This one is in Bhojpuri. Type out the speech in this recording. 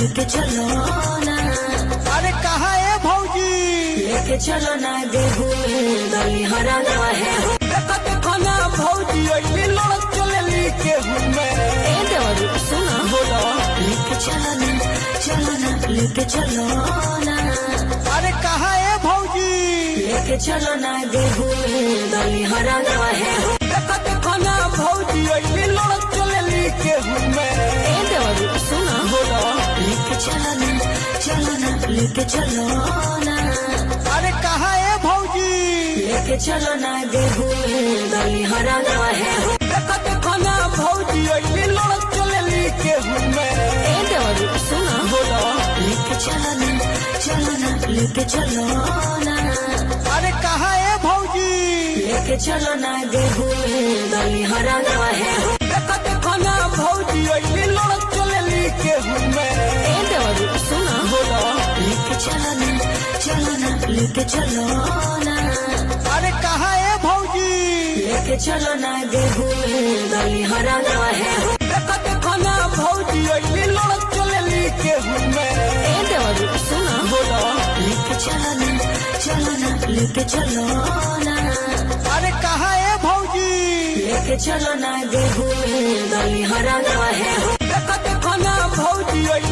लेके चलो ना। अरे कहाँ है भौजी? लेके चलो ना गेहूं दली हरा ना है। देखो देखो ना भौजी अइली लड़क चलेली गेहूं में। ए देवर सुनो बोलो। लेके चलो ना लेके चलो ना। अरे कहाँ है भौजी? लेके चलो ना गेहूं दली हरा ना है। देखो देखो ना भौजी अइली लड़क चलेली गेहूं में। ए देवर सुनो बोलो। लेके चलो ना लेके चलो ना। अरे कहाँ है भौजी? लेके चलो ना गेहूं दली हरा ना है। देखो देखो ना भौजी अइली लड़क चलेली गेहूं में। ए देवर सुनो बोलो। लेके चलो ना लेके चलो ना। अरे कहाँ है भौजी? लेके चलो ना गेहूं दली हरा ना है। देखो देखो ना भौजी अइली लड़क चलेली गेहूं में। ए देवर सुनो बोलो। लेके चलो ना लेके चलो ना। अरे कहाँ है भौजी? लेके चलो ना गेहूं दली हरा ना है। देखो देखो ना भौजी अइली लड़क चलेली गेहूं में। ए देवर सुनो बोलो। लेके चलो ना लेके चलो ना। अरे कहाँ है भौजी? लेके चलो ना गेहूं दली हरा ना है। देखो देखो ना भौजी अइली